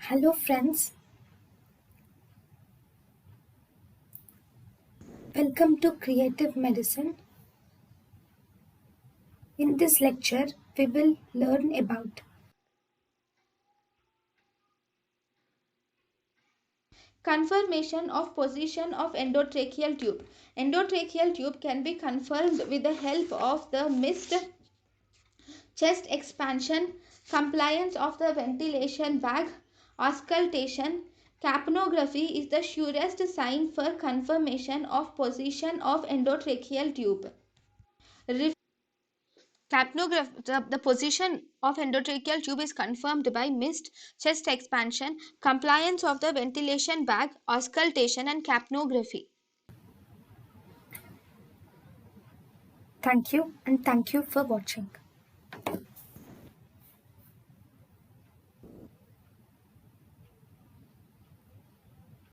Hello friends, welcome to Creative Medicine. In this lecture, we will learn about Confirmation of position of endotracheal tube. Endotracheal tube can be confirmed with the help of the missed chest expansion, compliance of the ventilation bag, auscultation. Capnography is the surest sign for confirmation of position of endotracheal tube. The position of endotracheal tube is confirmed by missed chest expansion, compliance of the ventilation bag, auscultation, and capnography. thank you and thank you for watching.